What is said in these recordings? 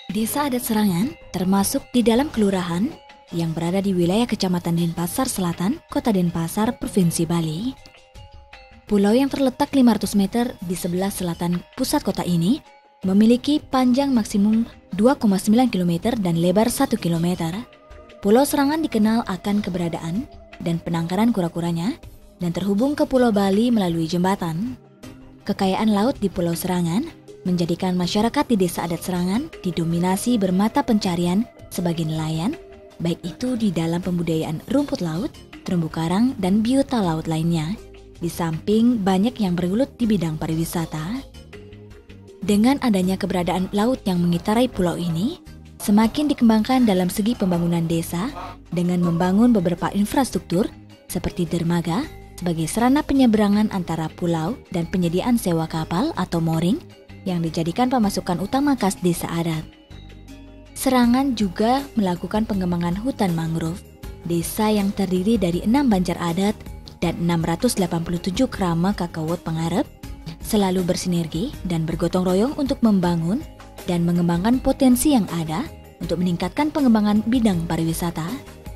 Desa Adat Serangan termasuk di dalam kelurahan yang berada di wilayah Kecamatan Denpasar Selatan, Kota Denpasar, Provinsi Bali. Pulau yang terletak 500 meter di sebelah selatan pusat kota ini memiliki panjang maksimum 2,9 km dan lebar 1 km. Pulau Serangan dikenal akan keberadaan dan penangkaran kura-kuranya dan terhubung ke Pulau Bali melalui jembatan. Kekayaan laut di Pulau Serangan menjadikan masyarakat di Desa Adat Serangan didominasi bermata pencarian sebagai nelayan, baik itu di dalam pembudidayaan rumput laut, terumbu karang, dan biota laut lainnya, di samping banyak yang bergelut di bidang pariwisata. Dengan adanya keberadaan laut yang mengitarai pulau ini, semakin dikembangkan dalam segi pembangunan desa dengan membangun beberapa infrastruktur seperti dermaga sebagai sarana penyeberangan antara pulau dan penyediaan sewa kapal atau mooring yang dijadikan pemasukan utama kas desa adat. Serangan juga melakukan pengembangan hutan mangrove, desa yang terdiri dari 6 banjar adat dan 687 krama kakawot pengarep, selalu bersinergi dan bergotong royong untuk membangun dan mengembangkan potensi yang ada untuk meningkatkan pengembangan bidang pariwisata.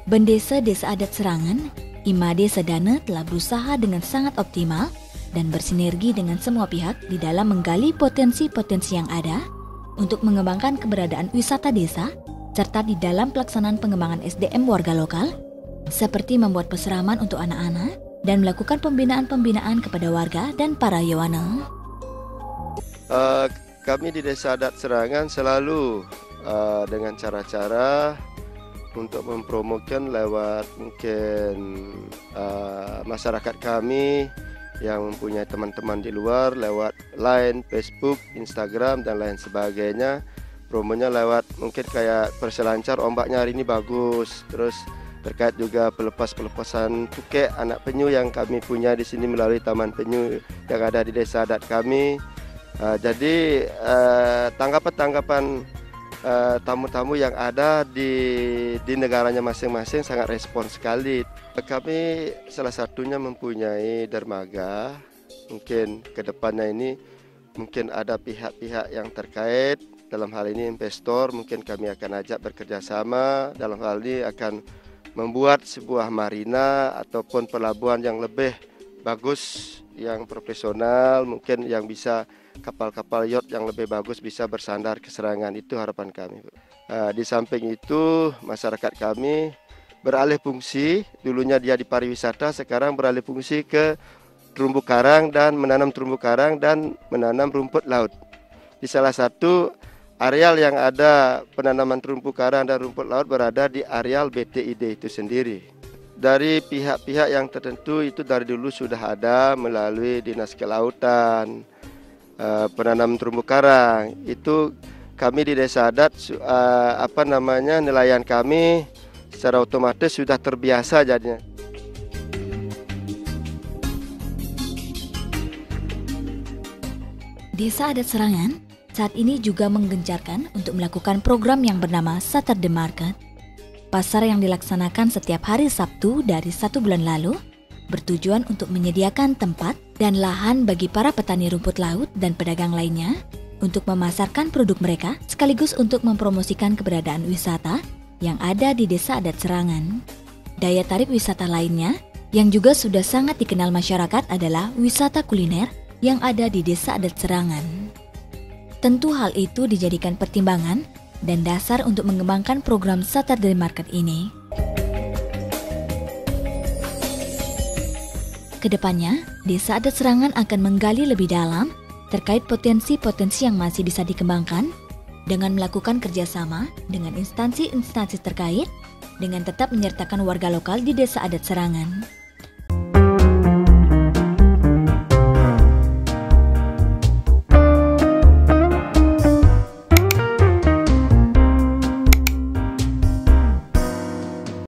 Bendesa Desa Adat Serangan, Imade Sedana telah berusaha dengan sangat optimal dan bersinergi dengan semua pihak di dalam menggali potensi-potensi yang ada untuk mengembangkan keberadaan wisata desa serta di dalam pelaksanaan pengembangan SDM warga lokal seperti membuat peseraman untuk anak-anak dan melakukan pembinaan-pembinaan kepada warga dan para yawana. Kami di Desa Adat Serangan selalu dengan cara-cara untuk mempromokan lewat mungkin masyarakat kami yang mempunyai teman-teman di luar lewat Line, Facebook, Instagram, dan lain sebagainya. Promonya lewat mungkin kayak perselancar ombaknya hari ini bagus. Terus terkait juga pelepasan tukek anak penyu yang kami punya di sini melalui Taman Penyu yang ada di Desa Adat kami. Jadi tanggapan-tanggapan tamu-tamu yang ada di negaranya masing-masing sangat respon sekali. Kami salah satunya mempunyai dermaga. Mungkin ke depannya ini mungkin ada pihak-pihak yang terkait, dalam hal ini investor, mungkin kami akan ajak bekerja sama. Dalam hal ini akan membuat sebuah marina ataupun pelabuhan yang lebih bagus, yang profesional, mungkin yang bisa kapal-kapal yacht yang lebih bagus bisa bersandar ke Serangan. Itu harapan kami. Di samping itu masyarakat kami beralih fungsi, dulunya dia di pariwisata, sekarang beralih fungsi ke terumbu karang dan menanam terumbu karang dan menanam rumput laut. Di salah satu areal yang ada penanaman terumbu karang dan rumput laut berada di areal BTID itu sendiri. Dari pihak-pihak yang tertentu itu dari dulu sudah ada melalui Dinas Kelautan, penanam terumbu karang. Itu kami di Desa Adat nelayan kami secara otomatis sudah terbiasa jadinya. Desa Adat Serangan saat ini juga menggencarkan untuk melakukan program yang bernama Saturday Market. Pasar yang dilaksanakan setiap hari Sabtu dari 1 bulan lalu bertujuan untuk menyediakan tempat dan lahan bagi para petani rumput laut dan pedagang lainnya untuk memasarkan produk mereka sekaligus untuk mempromosikan keberadaan wisata yang ada di Desa Adat Serangan. Daya tarik wisata lainnya yang juga sudah sangat dikenal masyarakat adalah wisata kuliner yang ada di Desa Adat Serangan. Tentu hal itu dijadikan pertimbangan dan dasar untuk mengembangkan program Saturday Market ini. Kedepannya, Desa Adat Serangan akan menggali lebih dalam terkait potensi-potensi yang masih bisa dikembangkan dengan melakukan kerjasama dengan instansi-instansi terkait dengan tetap menyertakan warga lokal di Desa Adat Serangan.